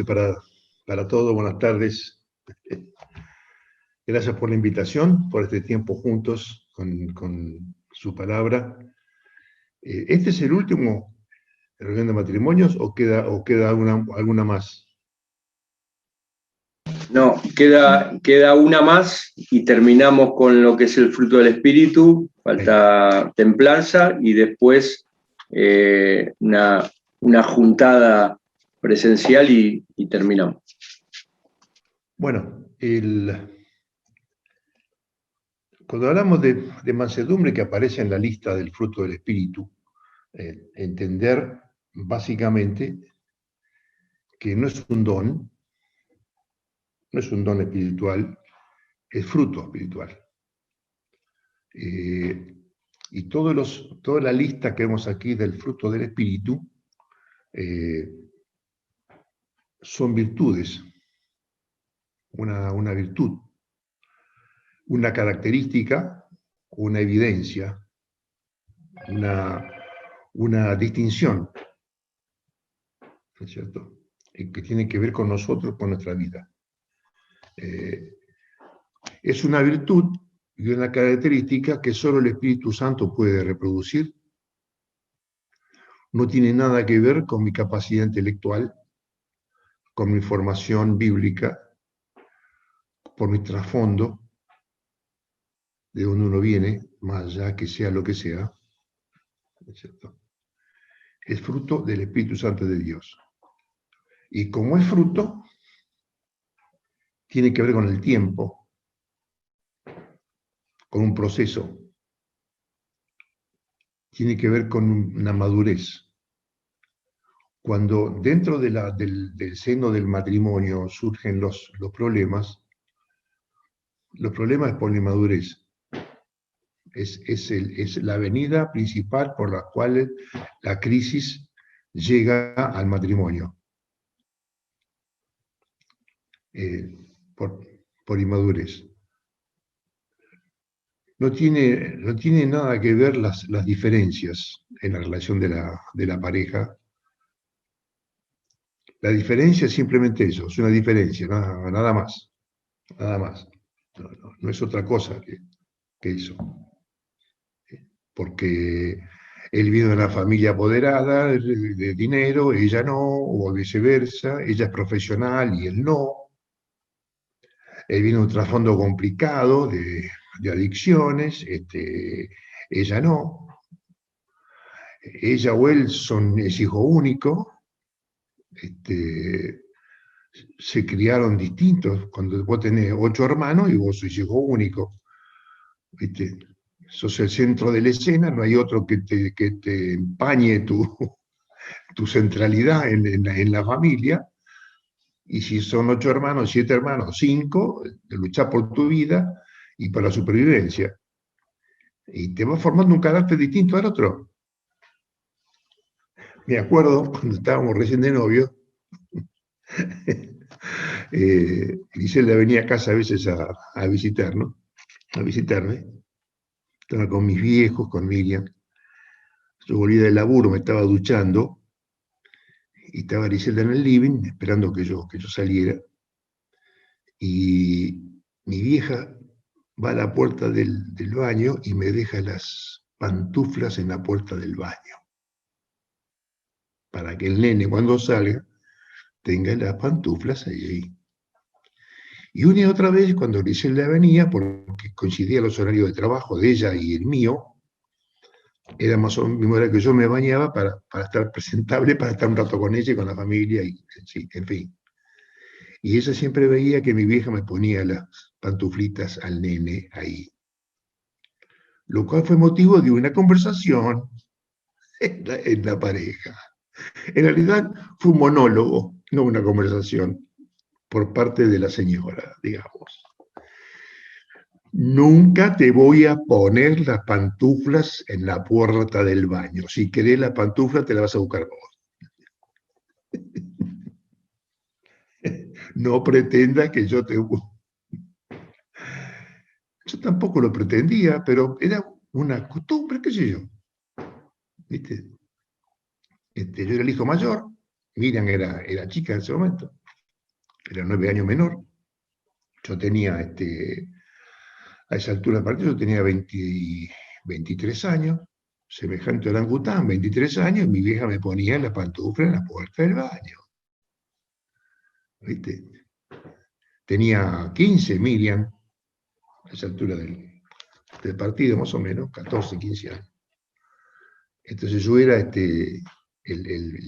para, para todos, buenas tardes. Gracias por la invitación, por este tiempo juntos con su palabra. ¿Este es el último reunión de matrimonios o queda alguna más? No, queda una más y terminamos con lo que es el fruto del Espíritu. Falta templanza y después una juntada presencial y terminamos. Bueno, cuando hablamos de mansedumbre que aparece en la lista del fruto del Espíritu, entender básicamente que no es un don espiritual, es fruto espiritual. Y toda la lista que vemos aquí del fruto del Espíritu son virtudes, una virtud, una característica, una evidencia, una distinción, ¿no es cierto? Que tiene que ver con nosotros, con nuestra vida. Es una virtud y una característica que solo el Espíritu Santo puede reproducir. No tiene nada que ver con mi capacidad intelectual, con mi formación bíblica, por mi trasfondo, de donde uno viene, más allá que sea lo que sea, ¿no es cierto? Es fruto del Espíritu Santo de Dios. Y como es fruto, tiene que ver con el tiempo, con un proceso, tiene que ver con una madurez. Cuando dentro del seno del matrimonio surgen los problemas es por la inmadurez. Es la avenida principal por la cual la crisis llega al matrimonio. Por inmadurez. No tiene nada que ver las diferencias en la relación de la pareja. La diferencia es simplemente eso, es una diferencia, nada más. Nada más. No es otra cosa que eso. Porque él viene de una familia apoderada de dinero, ella no, o viceversa, ella es profesional y él no. Él viene de un trasfondo complicado de adicciones, ella no. Ella o él es hijo único, se criaron distintos. Cuando vos tenés 8 hermanos y vos sos hijo único, sos el centro de la escena, no hay otro que te empañe tu centralidad en la familia. Y si son 8 hermanos, 7 hermanos, 5, luchás por tu vida y por la supervivencia. Y te vas formando un carácter distinto al otro. Me acuerdo cuando estábamos recién de novio, Griselda venía a casa a veces a visitarnos, a visitarme. Estaba con mis viejos, con Miriam. Yo volví del laburo, me estaba duchando y estaba Griselda en el living esperando que yo saliera. Y mi vieja va a la puerta del baño y me deja las pantuflas en la puerta del baño. Para que el nene cuando salga tenga las pantuflas ahí. Y una y otra vez cuando Griselda venía, porque coincidía los horarios de trabajo de ella y el mío, era más o menos mismo hora que yo me bañaba para estar presentable, para estar un rato con ella y con la familia, y sí, en fin. Y ella siempre veía que mi vieja me ponía las pantuflitas al nene ahí. Lo cual fue motivo de una conversación en la pareja. En realidad fue un monólogo, no una conversación, por parte de la señora, digamos. Nunca te voy a poner las pantuflas en la puerta del baño. Si querés la pantufla, te la vas a buscar vos. No pretendas que yo te... Yo tampoco lo pretendía, pero era una costumbre, qué sé yo. ¿Viste? Yo era el hijo mayor, Miriam era chica en ese momento. era 9 años menor. Yo tenía, a esa altura del partido, yo tenía 23 años, semejante orangután, 23 años, y mi vieja me ponía la pantufla en la puerta del baño. ¿Viste? Tenía 15, Miriam, a esa altura del partido, más o menos, 14, 15 años. Entonces yo era el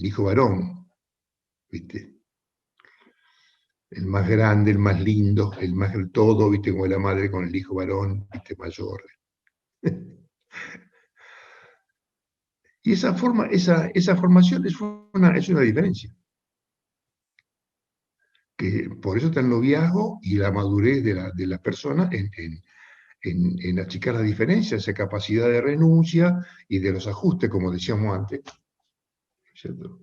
hijo varón, ¿viste? El más grande, el más lindo, el más todo, ¿viste? Como la madre con el hijo varón, ¿viste? Mayor. Y esa formación es una diferencia. Que por eso está el noviazgo y la madurez de la persona en achicar la diferencia, esa capacidad de renuncia y de los ajustes, como decíamos antes, ¿cierto?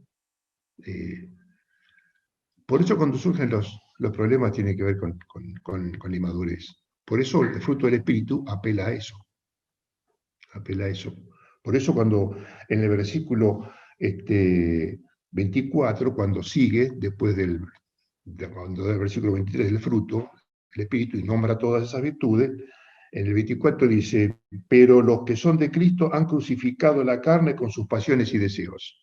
Por eso cuando surgen los problemas tienen que ver con la inmadurez. Por eso el fruto del Espíritu apela a eso. Apela a eso. Por eso cuando en el versículo 24, cuando sigue, después del versículo 23 del fruto, el Espíritu, y nombra todas esas virtudes, en el 24 dice, pero los que son de Cristo han crucificado la carne con sus pasiones y deseos.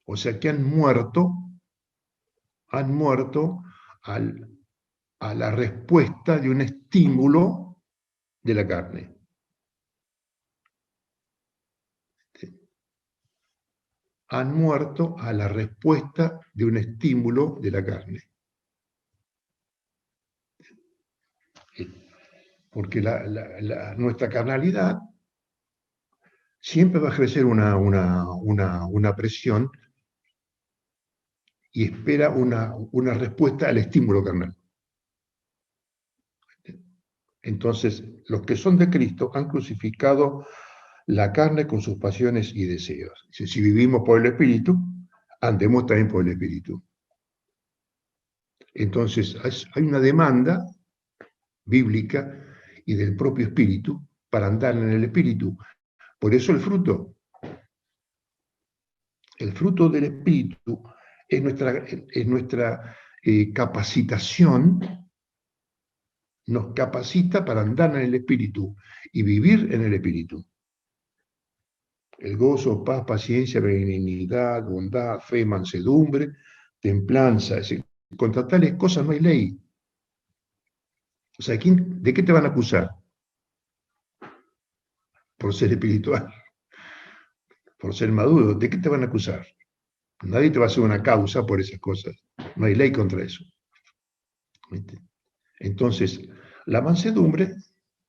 O sea que han muerto a la respuesta de un estímulo de la carne. Han muerto a la respuesta de un estímulo de la carne. Porque nuestra carnalidad siempre va a ejercer una presión y espera una respuesta al estímulo carnal. Entonces, los que son de Cristo han crucificado la carne con sus pasiones y deseos. Si vivimos por el Espíritu, andemos también por el Espíritu. Entonces, hay una demanda bíblica y del propio Espíritu para andar en el Espíritu. Por eso el fruto del Espíritu es nuestra capacitación, nos capacita para andar en el Espíritu y vivir en el Espíritu. El gozo, paz, paciencia, benignidad, bondad, fe, mansedumbre, templanza. Es decir, contra tales cosas no hay ley. O sea, ¿de qué te van a acusar? Por ser espiritual, por ser maduro. ¿De qué te van a acusar? Nadie te va a hacer una causa por esas cosas. No hay ley contra eso. ¿Viste? Entonces, la mansedumbre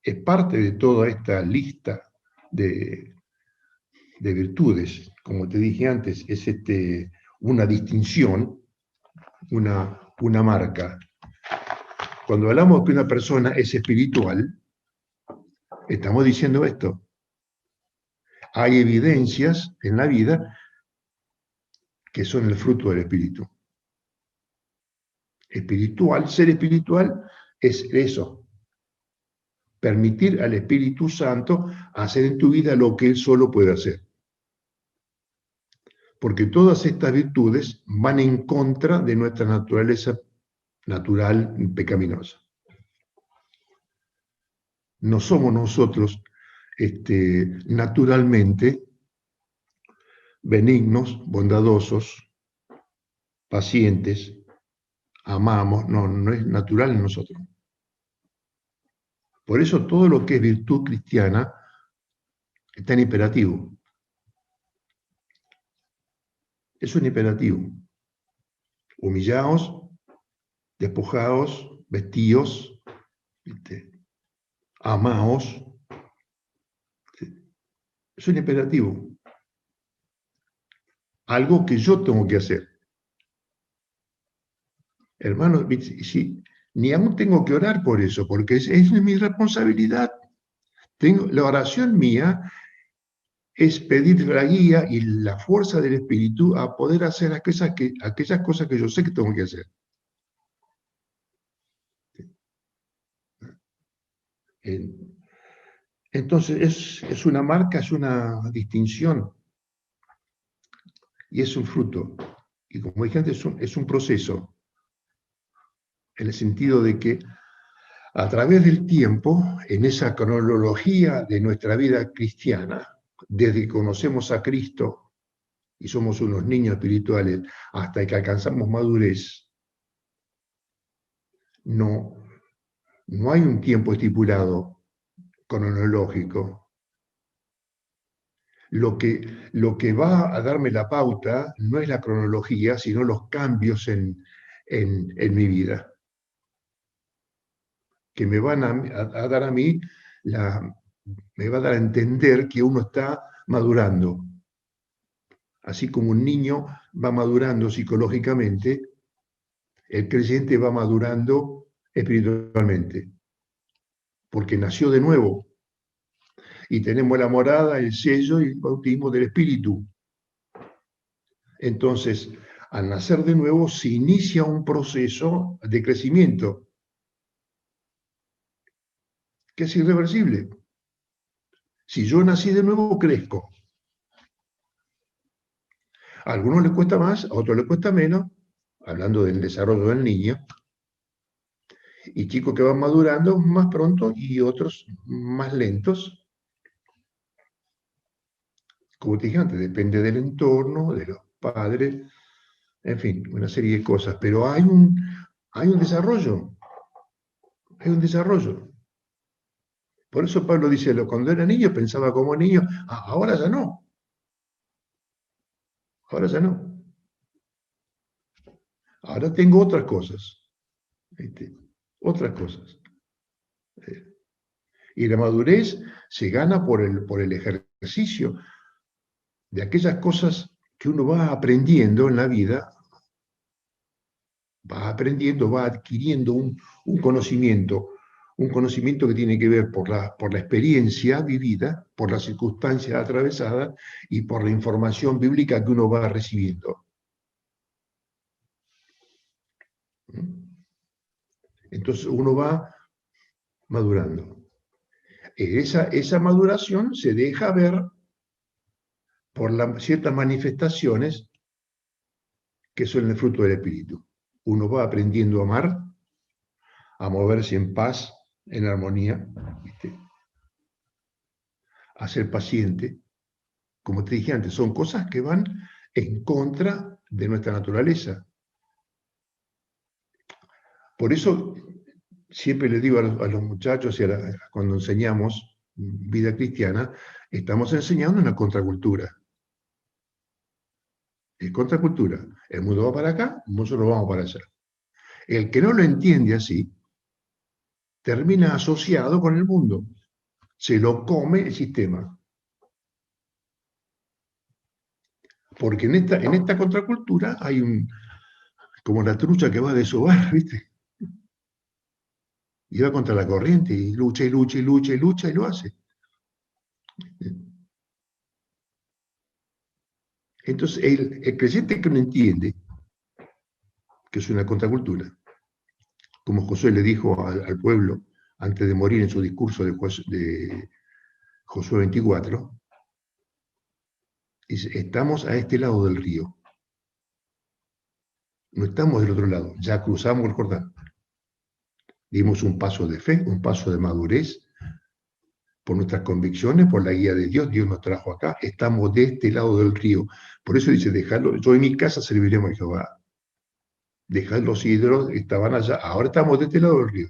es parte de toda esta lista de virtudes. Como te dije antes, es una distinción, una marca. Cuando hablamos que una persona es espiritual, estamos diciendo esto. Hay evidencias en la vida que son el fruto del espíritu. Ser espiritual es eso. Permitir al Espíritu Santo hacer en tu vida lo que Él solo puede hacer. Porque todas estas virtudes van en contra de nuestra naturaleza natural pecaminosa. No somos nosotros naturalmente benignos, bondadosos, pacientes, amamos, no es natural en nosotros. Por eso todo lo que es virtud cristiana está en imperativo. Es un imperativo. Humillaos, despojaos, vestíos, amaos. Es un imperativo. Algo que yo tengo que hacer. Hermano, sí, ni aún tengo que orar por eso, porque es mi responsabilidad. La oración mía es pedir la guía y la fuerza del Espíritu a poder hacer aquellas cosas que yo sé que tengo que hacer. Entonces es una marca, es una distinción y es un fruto. Y como dije antes, es un proceso, en el sentido de que a través del tiempo, en esa cronología de nuestra vida cristiana, desde que conocemos a Cristo y somos unos niños espirituales hasta que alcanzamos madurez, no, no hay un tiempo estipulado cronológico. Lo que va a darme la pauta no es la cronología, sino los cambios en mi vida, que me van a dar a mí, me va a dar a entender que uno está madurando. Así como un niño va madurando psicológicamente, el creyente va madurando espiritualmente, porque nació de nuevo y tenemos la morada, el sello y el bautismo del Espíritu. Entonces, al nacer de nuevo se inicia un proceso de crecimiento que es irreversible. Si yo nací de nuevo, crezco. A algunos les cuesta más, a otros les cuesta menos, hablando del desarrollo del niño, y chicos que van madurando más pronto y otros más lentos. Como te dije antes, depende del entorno, de los padres, en fin, una serie de cosas, pero hay un desarrollo, hay un desarrollo. Por eso Pablo dice, cuando era niño pensaba como niño, ahora ya no, ahora ya no. Ahora tengo otras cosas, ¿viste? Otras cosas. Y la madurez se gana por el ejercicio de aquellas cosas que uno va aprendiendo en la vida, va aprendiendo, va adquiriendo un conocimiento que tiene que ver por la experiencia vivida, por las circunstancias atravesadas y por la información bíblica que uno va recibiendo. Entonces uno va madurando. Esa maduración se deja ver por ciertas manifestaciones que son el fruto del Espíritu. Uno va aprendiendo a amar, a moverse en paz, en armonía, ¿viste? A ser paciente. Como te dije antes, son cosas que van en contra de nuestra naturaleza. Por eso siempre les digo a los muchachos y cuando enseñamos vida cristiana, estamos enseñando una contracultura. Es contracultura. El mundo va para acá, nosotros vamos para allá. El que no lo entiende así, termina asociado con el mundo. Se lo come el sistema. Porque en esta contracultura hay como la trucha que va a desovar, ¿viste? Y va contra la corriente y lucha y lucha y lucha y lucha y lo hace. Entonces, el creyente que no entiende que es una contracultura, como Josué le dijo al pueblo antes de morir en su discurso de Josué 24, dice, estamos a este lado del río. No estamos del otro lado, ya cruzamos el Jordán. Dimos un paso de fe, un paso de madurez, por nuestras convicciones, por la guía de Dios. Dios nos trajo acá, estamos de este lado del río. Por eso dice, dejadlo, yo en mi casa serviremos a Jehová. Dejad los ídolos, estaban allá, ahora estamos de este lado del río.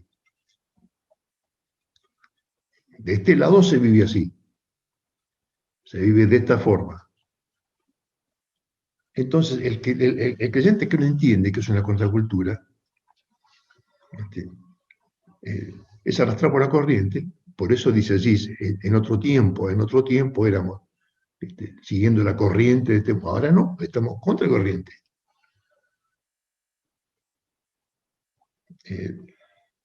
De este lado se vive así, se vive de esta forma. Entonces, el creyente que no entiende que es una contracultura, es arrastrado por la corriente. Por eso dice allí, en otro tiempo éramos siguiendo la corriente, ahora no, estamos contra corriente.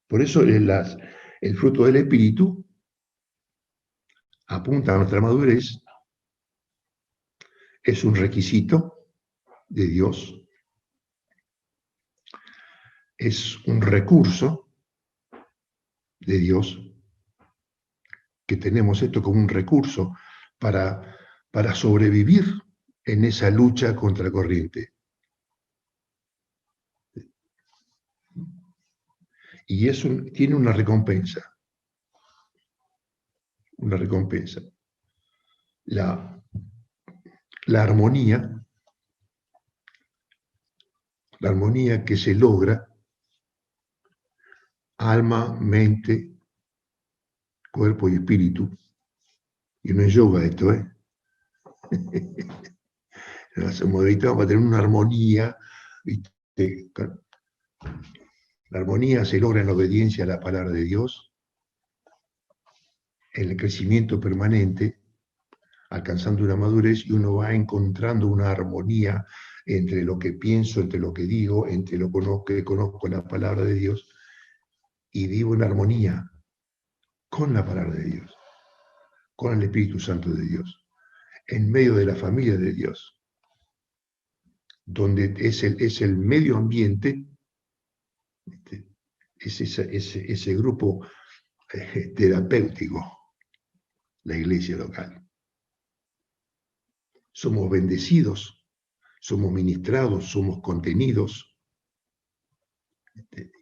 Por eso el fruto del Espíritu apunta a nuestra madurez, es un requisito de Dios, es un recurso de Dios, que tenemos esto como un recurso para sobrevivir en esa lucha contra corriente. Y eso tiene una recompensa. Una recompensa. La armonía que se logra, alma, mente, cuerpo y espíritu. Y no es yoga esto, ¿eh? Meditamos para tener una armonía. ¿Viste? La armonía se logra en la obediencia a la palabra de Dios, en el crecimiento permanente, alcanzando una madurez, y uno va encontrando una armonía entre lo que pienso, entre lo que digo, entre lo que conozco la palabra de Dios, y vivo en armonía con la palabra de Dios, con el Espíritu Santo de Dios, en medio de la familia de Dios, donde es el medio ambiente, es ese grupo terapéutico, la iglesia local. Somos bendecidos, somos ministrados, somos contenidos.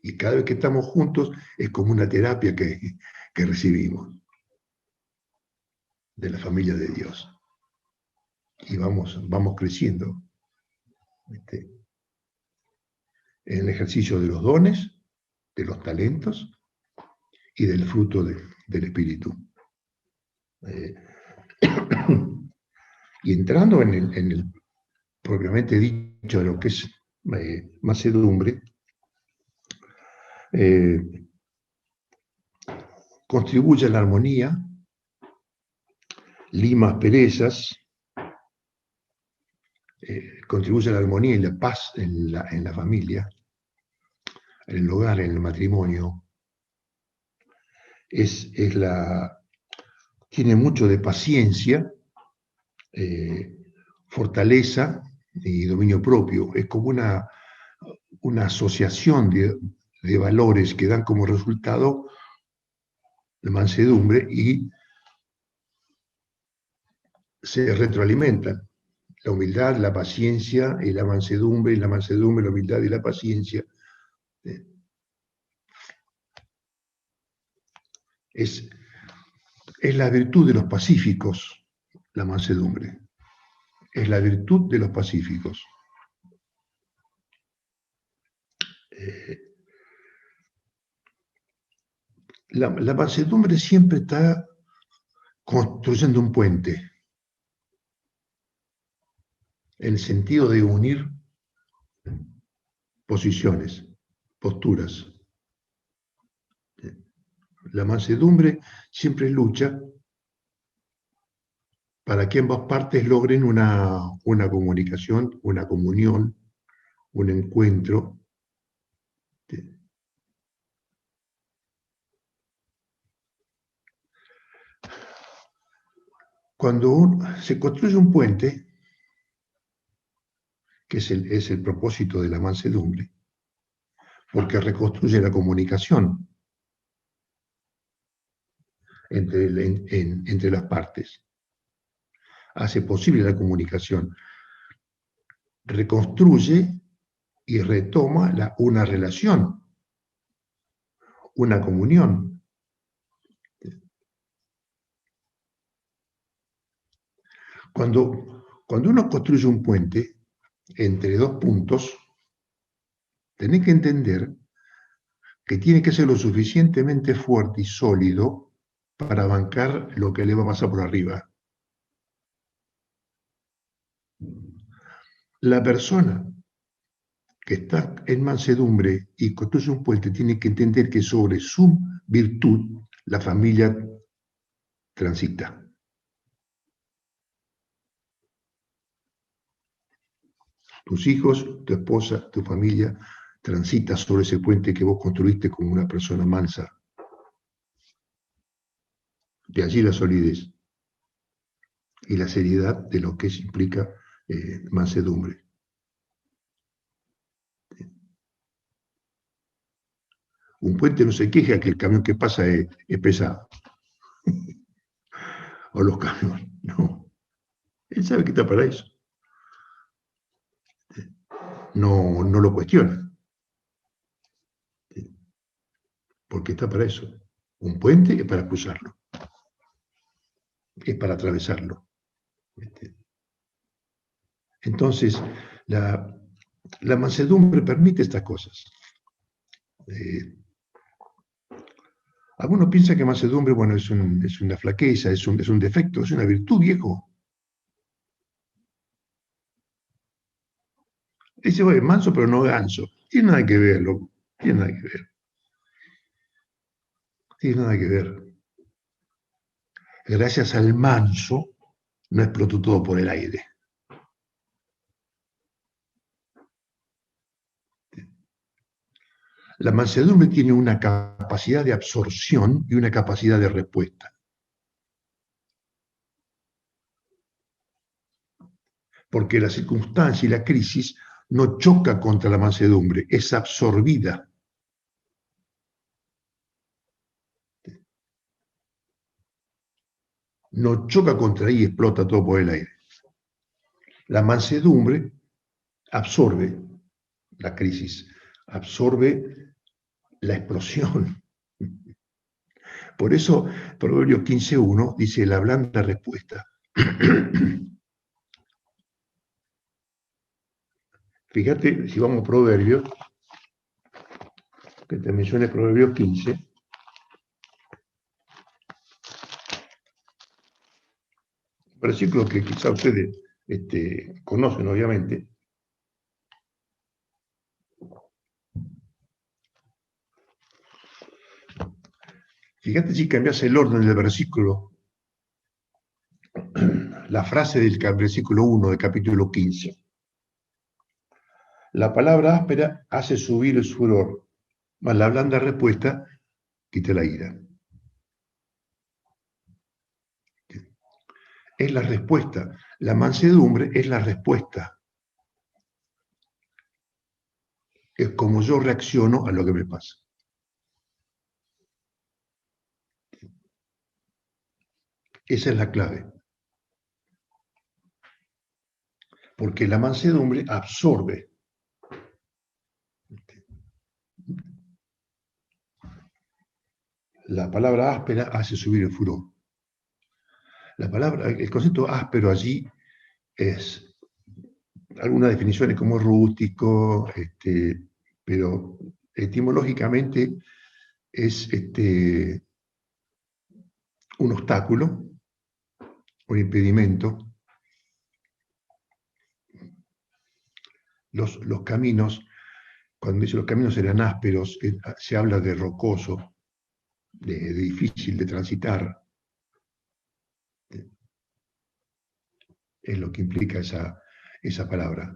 Y cada vez que estamos juntos es como una terapia que recibimos de la familia de Dios. Y vamos creciendo en el ejercicio de los dones, de los talentos y del fruto del Espíritu. Y entrando en el propiamente dicho de lo que es mansedumbre, contribuye a la armonía, lima asperezas, contribuye a la armonía y la paz en la familia, en el hogar, en el matrimonio. Tiene mucho de paciencia, fortaleza y dominio propio. Es como una asociación de valores que dan como resultado la mansedumbre y se retroalimentan. La humildad, la paciencia y la mansedumbre, la humildad y la paciencia. Es la virtud de los pacíficos, la mansedumbre. Es la virtud de los pacíficos. La mansedumbre siempre está construyendo un puente, en el sentido de unir posiciones, posturas. La mansedumbre siempre lucha para que ambas partes logren una comunicación, una comunión, un encuentro. Cuando se construye un puente, que es el propósito de la mansedumbre, porque reconstruye la comunicación entre las partes, hace posible la comunicación, reconstruye y retoma una relación, una comunión. Cuando uno construye un puente entre dos puntos, tenés que entender que tiene que ser lo suficientemente fuerte y sólido para bancar lo que le va a pasar por arriba. La persona que está en mansedumbre y construye un puente tiene que entender que sobre su virtud la familia transita. Tus hijos, tu esposa, tu familia transita sobre ese puente que vos construiste como una persona mansa. De allí la solidez y la seriedad de lo que implica mansedumbre. Un puente no se queja que el camión que pasa es pesado. O los camiones, no. Él sabe que está para eso. no lo cuestiona, porque está para eso. Un puente es para cruzarlo, es para atravesarlo. Entonces, la mansedumbre permite estas cosas. Algunos piensan que mansedumbre, bueno, es una flaqueza, es un defecto, es una virtud, viejo. Ese es manso, pero no ganso. Tiene nada que ver, loco. Tiene nada que ver. Tiene nada que ver. Gracias al manso, no explotó todo por el aire. La mansedumbre tiene una capacidad de absorción y una capacidad de respuesta. Porque la circunstancia y la crisis no choca contra la mansedumbre, es absorbida. No choca contra ella y explota todo por el aire. La mansedumbre absorbe la crisis, absorbe la explosión. Por eso, Proverbios 15.1 dice la blanda respuesta. Fíjate, si vamos a Proverbios, que te mencione Proverbios 15, versículo que quizá ustedes conocen, obviamente. Fíjate si cambias el orden del versículo, la frase del versículo 1 del capítulo 15. La palabra áspera hace subir el furor, mas la blanda respuesta quita la ira. Es la respuesta. La mansedumbre es la respuesta. Es como yo reacciono a lo que me pasa. Esa es la clave. Porque la mansedumbre absorbe. La palabra áspera hace subir el furor. El concepto áspero allí es algunas definiciones como rústico, pero etimológicamente es un obstáculo, un impedimento. Los caminos, cuando dice los caminos eran ásperos, se habla de rocoso, de difícil de transitar. Es lo que implica esa palabra.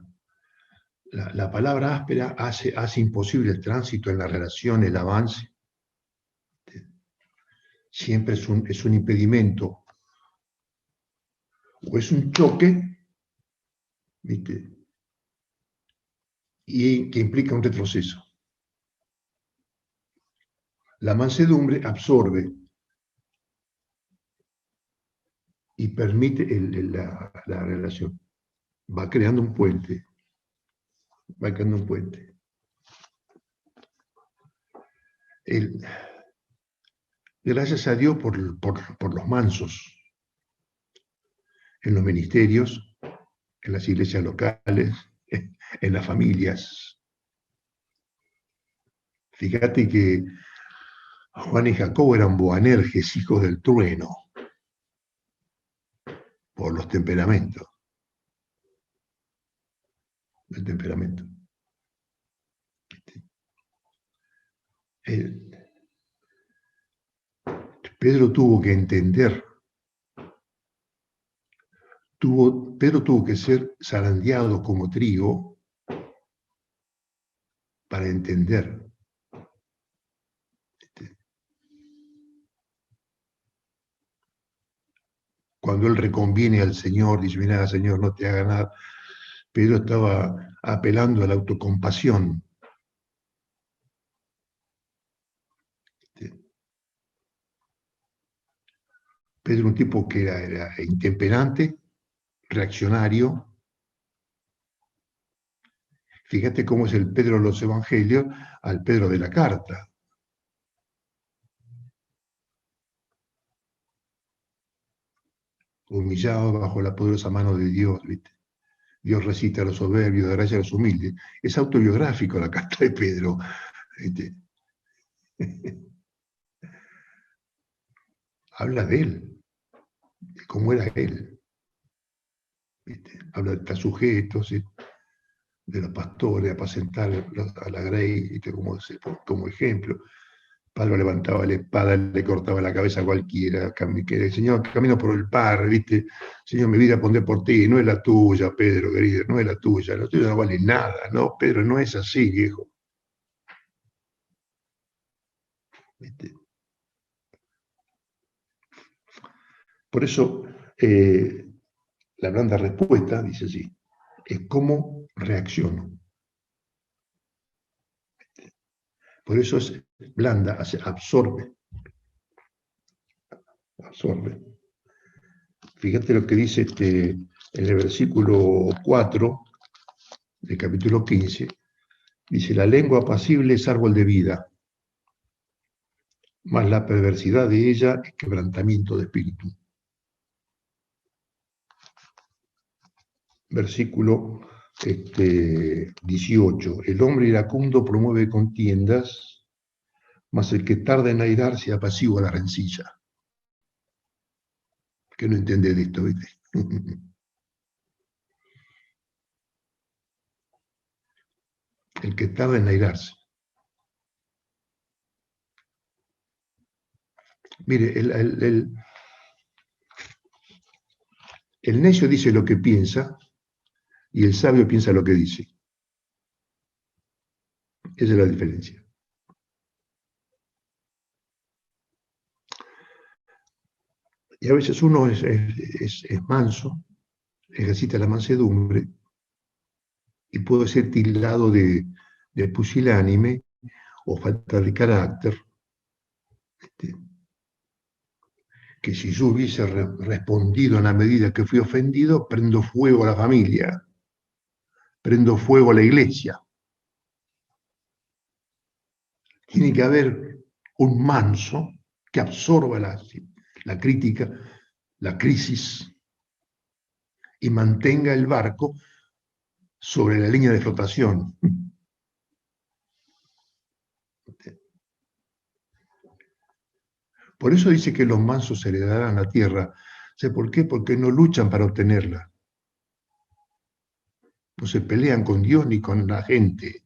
La palabra áspera hace imposible el tránsito en la relación, el avance. Siempre es un impedimento o es un choque, ¿viste? Y que implica un retroceso. La mansedumbre absorbe y permite la relación. Va creando un puente. Va creando un puente. Gracias a Dios por los mansos en los ministerios, en las iglesias locales, en las familias. Fíjate que Juan y Jacobo eran Boanerges, hijos del trueno, por los temperamentos. El temperamento. Pedro tuvo que entender, Pedro tuvo que ser zarandeado como trigo para entender. Cuando él reconviene al Señor, dice, mira, Señor, no te haga nada. Pedro estaba apelando a la autocompasión. Pedro, un tipo que era intemperante, reaccionario, Fíjate cómo es el Pedro de los Evangelios al Pedro de la carta. Humillado bajo la poderosa mano de Dios, ¿viste? Dios recita a los soberbios, da gracia a los humildes. Es autobiográfico la carta de Pedro, ¿viste? Habla de él, de cómo era él, ¿viste? Habla de estar sujetos, ¿sí? De los pastores, apacentar a la grey, ¿viste? Como ejemplo. Pablo levantaba la espada, le cortaba la cabeza a cualquiera, que el Señor, camino por el par, ¿viste? Señor, mi vida pondré por ti, no es la tuya, Pedro, querido, no es la tuya no vale nada, ¿no? Pedro, no es así, viejo. ¿Viste? Por eso, la blanda respuesta, dice así, es cómo reacciono. Por eso es blanda, absorbe. Absorbe. Fíjate lo que dice en el versículo 4 del capítulo 15. Dice, la lengua apacible es árbol de vida, mas la perversidad de ella es quebrantamiento de espíritu. Versículo 18. El hombre iracundo promueve contiendas, mas el que tarda en airarse apacigua la rencilla. Que no entiende de esto, ¿viste? El que tarda en airarse. Mire, el necio dice lo que piensa y el sabio piensa lo que dice. Esa es la diferencia. Y a veces uno es manso, ejercita la mansedumbre y puede ser tildado de pusilánime o falta de carácter. Que si yo hubiese respondido en la medida que fui ofendido, prendo fuego a la familia, prendo fuego a la iglesia. Tiene que haber un manso que absorba la crítica, la crisis, y mantenga el barco sobre la línea de flotación. Por eso dice que los mansos heredarán la tierra. ¿Sé por qué? Porque no luchan para obtenerla. No se pelean con Dios ni con la gente.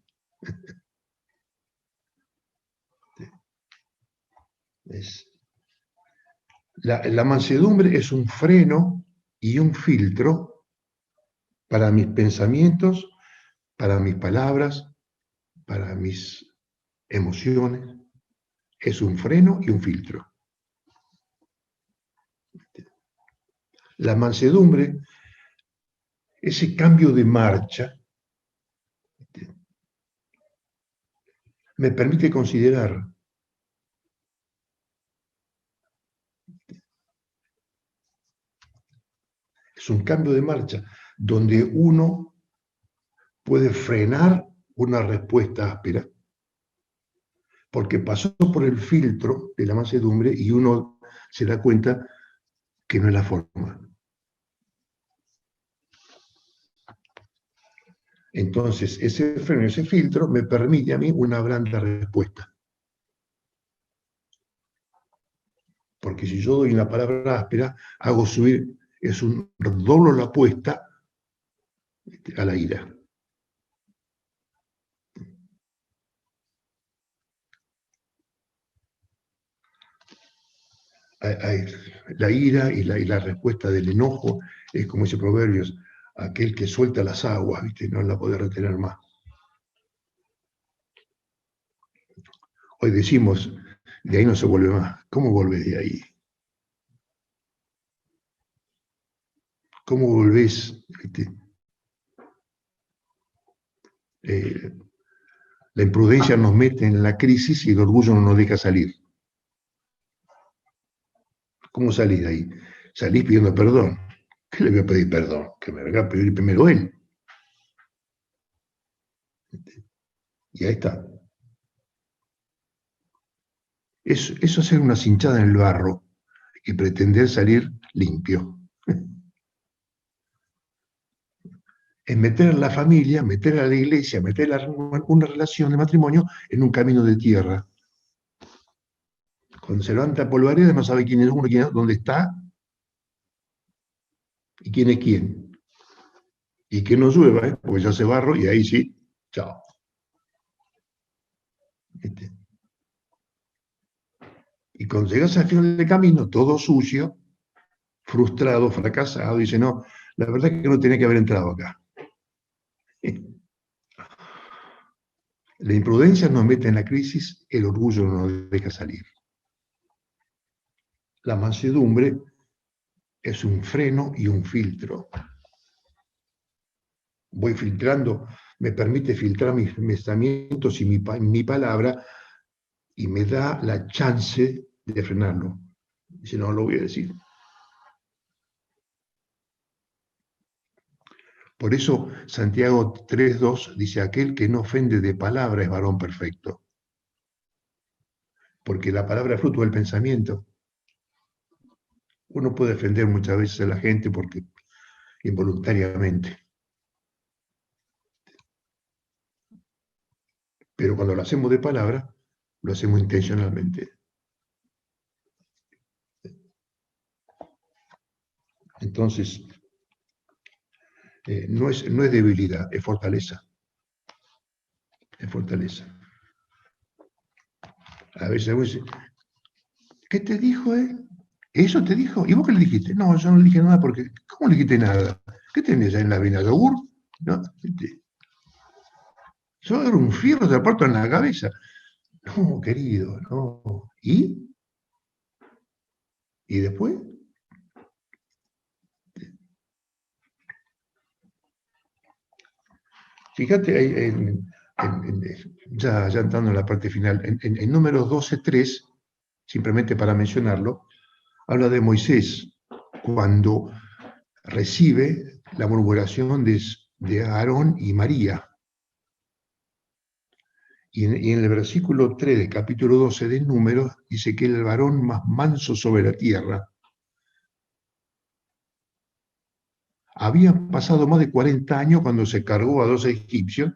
La mansedumbre es un freno y un filtro para mis pensamientos, para mis palabras, para mis emociones. Es un freno y un filtro. La mansedumbre, ese cambio de marcha, me permite considerar es un cambio de marcha donde uno puede frenar una respuesta áspera porque pasó por el filtro de la mansedumbre y uno se da cuenta que no es la forma. Entonces, ese freno, ese filtro me permite a mí una blanda respuesta. Porque si yo doy una palabra áspera, hago subir, doblo la apuesta a la ira. La ira y la respuesta del enojo es como ese proverbio, aquel que suelta las aguas, ¿viste? No la puede retener más. Hoy decimos, de ahí no se vuelve más. ¿Cómo volvés de ahí? ¿Cómo volvés? La imprudencia nos mete en la crisis y el orgullo no nos deja salir. ¿Cómo salís de ahí? Salís pidiendo perdón. ¿Qué le voy a pedir perdón? Que me venga a pedir primero él. Y ahí está. Eso es hacer una cinchada en el barro y pretender salir limpio. Es meter a la familia, meter a la iglesia, meter una relación de matrimonio en un camino de tierra. Cuando se levanta polvareda no sabe quién es uno, quién es, dónde está y quién es quién. Y que no llueva, porque ya hace barro y ahí sí, chao. ¿Viste? Y cuando llegas al final del camino, todo sucio, frustrado, fracasado, dice, no, la verdad es que no tenía que haber entrado acá. La imprudencia nos mete en la crisis, el orgullo no nos deja salir. La mansedumbre es un freno y un filtro. Voy filtrando, me permite filtrar mis pensamientos y mi palabra y me da la chance de frenarlo. Si no, lo voy a decir. Por eso Santiago 3:2 dice, aquel que no ofende de palabra es varón perfecto. Porque la palabra es fruto del pensamiento. Uno puede ofender muchas veces a la gente porque involuntariamente. Pero cuando lo hacemos de palabra, lo hacemos intencionalmente. Entonces, no es debilidad, es fortaleza. Es fortaleza. A veces uno dice, ¿qué te dijo él? ¿Eso te dijo? ¿Y vos qué le dijiste? No, yo no le dije nada porque, ¿cómo le dijiste nada? ¿Qué tenés ahí en la avena? ¿Yogur? ¿No? Yo era un fierro, te aparto en la cabeza. No, querido, no. ¿Y? ¿Y después? Fíjate, ya entrando en la parte final, en números 12:3, simplemente para mencionarlo, habla de Moisés cuando recibe la murmuración de Aarón y María. Y en el versículo 3 del capítulo 12 de Números dice que el varón más manso sobre la tierra. Habían pasado más de 40 años cuando se cargó a 2 egipcios,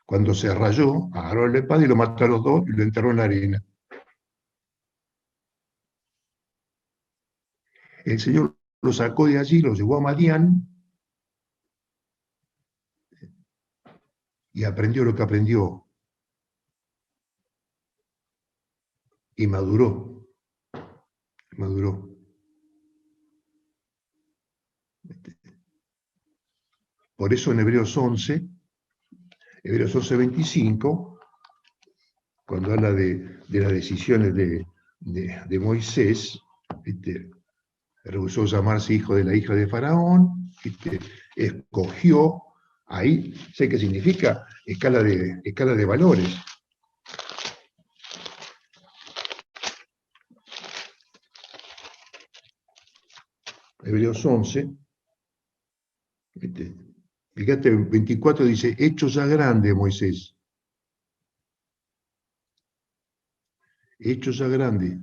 cuando se rayó, agarró la espada y lo mató a los dos y lo enterró en la arena. El Señor lo sacó de allí, lo llevó a Madián y aprendió lo que aprendió y maduró. Maduró. Por eso en Hebreos 11:25, cuando habla de las decisiones de Moisés, rehusó llamarse hijo de la hija de Faraón, escogió, ahí sé qué significa, escala de valores. Hebreos 11, fíjate, 24 dice, hecho ya grande Moisés. Hecho ya grande.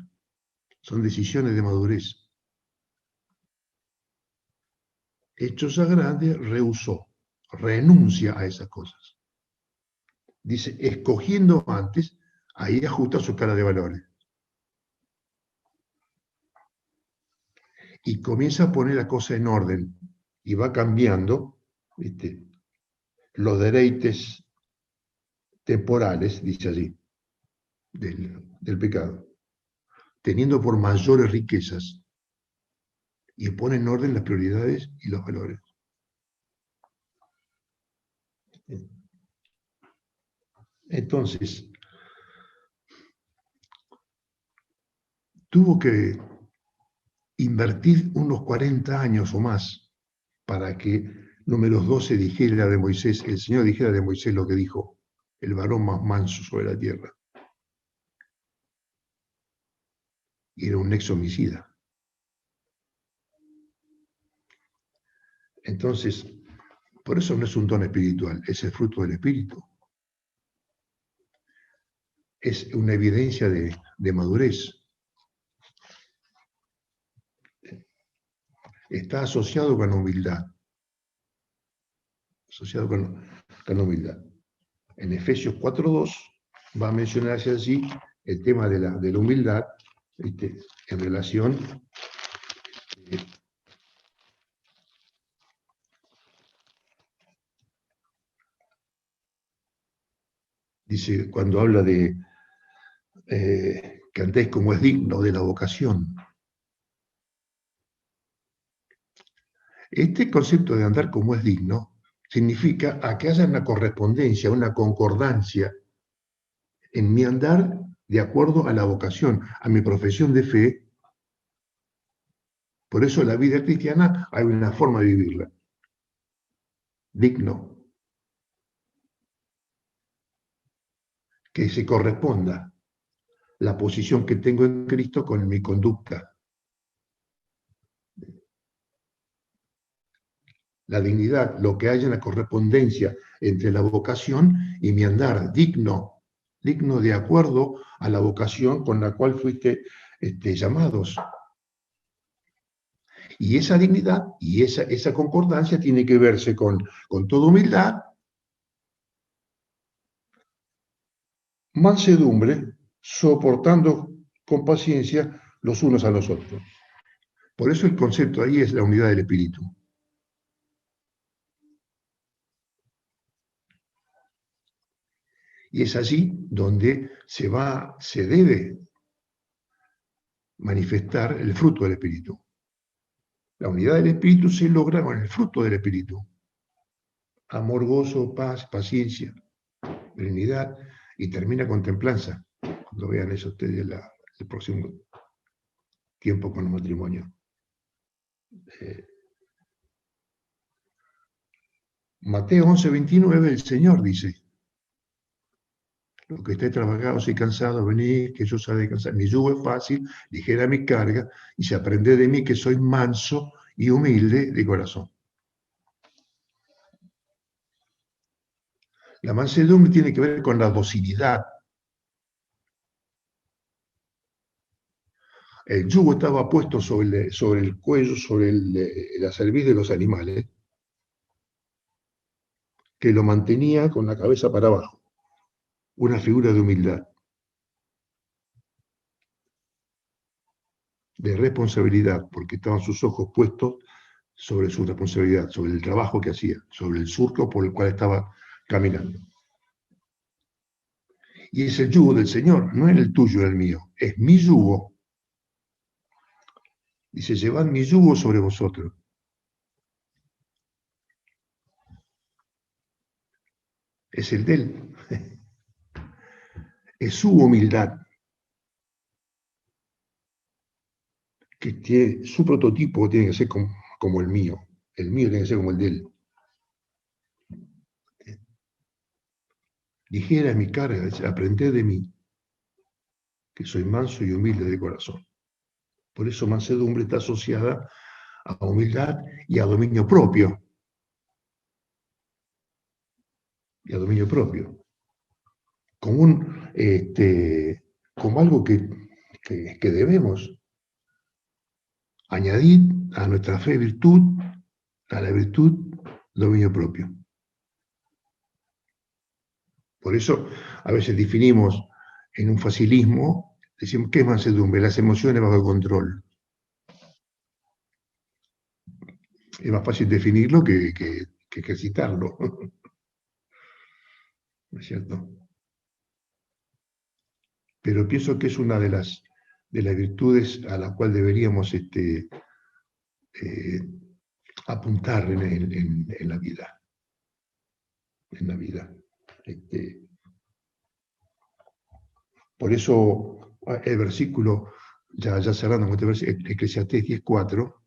Son decisiones de madurez. Hecho ya grande, rehusó, renuncia a esas cosas. Dice, escogiendo antes, ahí ajusta su escala de valores. Y comienza a poner la cosa en orden y va cambiando, los deleites temporales, dice allí, del pecado, teniendo por mayores riquezas, y pone en orden las prioridades y los valores. Entonces, tuvo que invertir unos 40 años o más para que Números 12 dijera de Moisés, el Señor dijera de Moisés lo que dijo, el varón más manso sobre la tierra. Y era un ex homicida. Entonces, por eso no es un don espiritual, es el fruto del Espíritu. es una evidencia de madurez. Está asociado con humildad. Asociado con humildad. En Efesios 4:2 va a mencionarse así el tema de la humildad, en relación dice, cuando habla de que andéis como es digno de la vocación. Este concepto de andar como es digno significa a que haya una correspondencia, una concordancia en mi andar de acuerdo a la vocación, a mi profesión de fe. Por eso la vida cristiana hay una forma de vivirla. Digno. Que se corresponda la posición que tengo en Cristo con mi conducta. La dignidad, lo que haya en la correspondencia entre la vocación y mi andar, digno de acuerdo a la vocación con la cual fuiste llamados. Y esa dignidad y esa concordancia tiene que verse con toda humildad, mansedumbre, soportando con paciencia los unos a los otros. Por eso el concepto ahí es la unidad del espíritu. Y es allí donde se debe manifestar el fruto del espíritu. La unidad del espíritu se logra con el fruto del espíritu. Amor, gozo, paz, paciencia, benignidad, y termina con templanza. Cuando vean eso ustedes el próximo tiempo con el matrimonio. Mateo 11:29, el Señor dice: los que estéis trabajados y cansados, venid, que yo os haré descansar. Mi yugo es fácil, ligera mi carga, y si aprended de mí que soy manso y humilde de corazón. La mansedumbre tiene que ver con la docilidad. El yugo estaba puesto sobre el cuello, sobre la cerviz de los animales, que lo mantenía con la cabeza para abajo. Una figura de humildad, de responsabilidad, porque estaban sus ojos puestos sobre su responsabilidad, sobre el trabajo que hacía, sobre el surco por el cual estaba caminando. Y es el yugo del Señor, no es el tuyo, el mío, es mi yugo. Dice, llevad mi yugo sobre vosotros. Es el de él. Es su humildad, que tiene, su prototipo tiene que ser como el mío tiene que ser como el de él. Ligera es mi carga, aprended de mí, que soy manso y humilde de corazón. Por eso mansedumbre está asociada a humildad y a dominio propio. Y a dominio propio. Como algo que debemos añadir a nuestra fe virtud, a la virtud dominio propio. Por eso a veces definimos en un facilismo, decimos, ¿qué es mansedumbre? Las emociones bajo control. Es más fácil definirlo que ejercitarlo. ¿No es cierto? Pero pienso que es una de las virtudes a la cual deberíamos apuntar en la vida. En la vida. Por eso el versículo, ya cerrando con este versículo, Eclesiastés 10:4,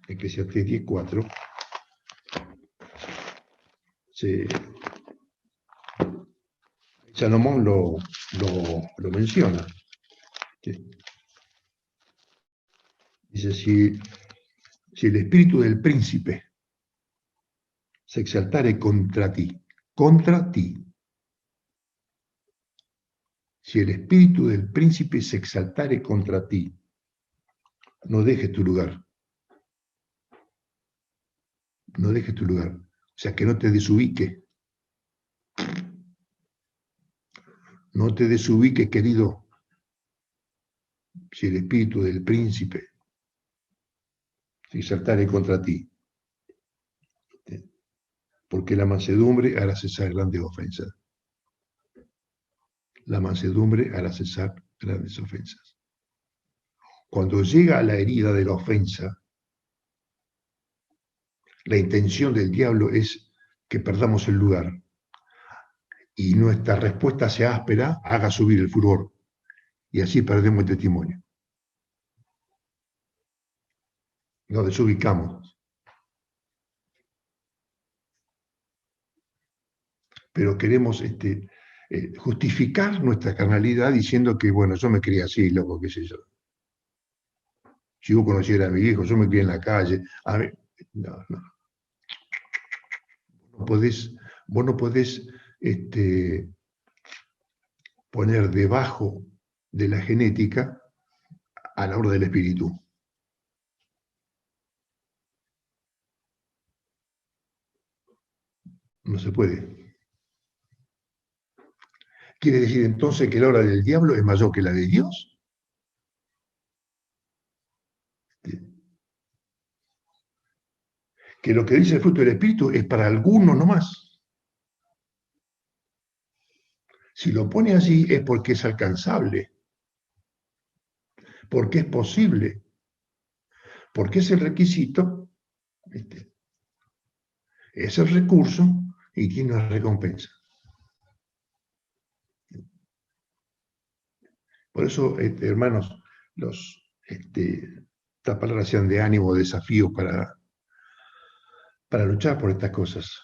Eclesiastés 10:4, Salomón lo menciona. Dice, si el espíritu del príncipe se exaltare contra ti, Si el espíritu del príncipe se exaltare contra ti, no dejes tu lugar. No dejes tu lugar. O sea, que no te desubique. No te desubiques, querido. Si el espíritu del príncipe se exaltare contra ti. Porque la mansedumbre hará cesar grandes ofensas. La mansedumbre hará cesar grandes ofensas. Cuando llega a la herida de la ofensa, la intención del diablo es que perdamos el lugar y nuestra respuesta sea áspera, haga subir el furor y así perdemos el testimonio. Nos desubicamos. Pero queremos justificar nuestra carnalidad diciendo que, bueno, yo me crié así, loco, qué sé yo. Si vos conocieras a mi hijo, yo me crié en la calle. A mí, no. Vos no podés poner debajo de la genética a la obra del espíritu. No se puede. ¿Quiere decir entonces que la obra del diablo es mayor que la de Dios? Que lo que dice el fruto del espíritu es para algunos nomás. Si lo pone así es porque es alcanzable, porque es posible, porque es el requisito, es el recurso y tiene una recompensa. Por eso, hermanos, estas palabras sean de ánimo, desafío para luchar por estas cosas.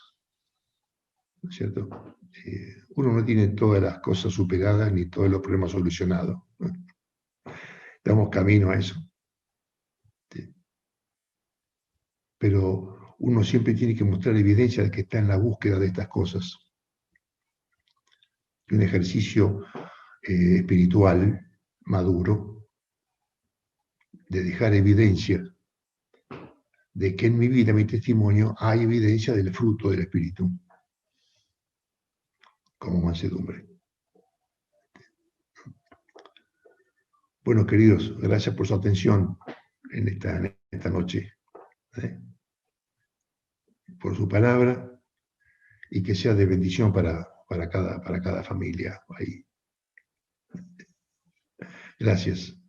¿No es cierto? Uno no tiene todas las cosas superadas ni todos los problemas solucionados. Damos camino a eso. Pero uno siempre tiene que mostrar evidencia de que está en la búsqueda de estas cosas. Y un ejercicio espiritual maduro de dejar evidencia de que en mi vida, mi testimonio, hay evidencia del fruto del Espíritu, como mansedumbre. Bueno, queridos, gracias por su atención en esta noche, por su palabra, y que sea de bendición para cada familia ahí. Gracias.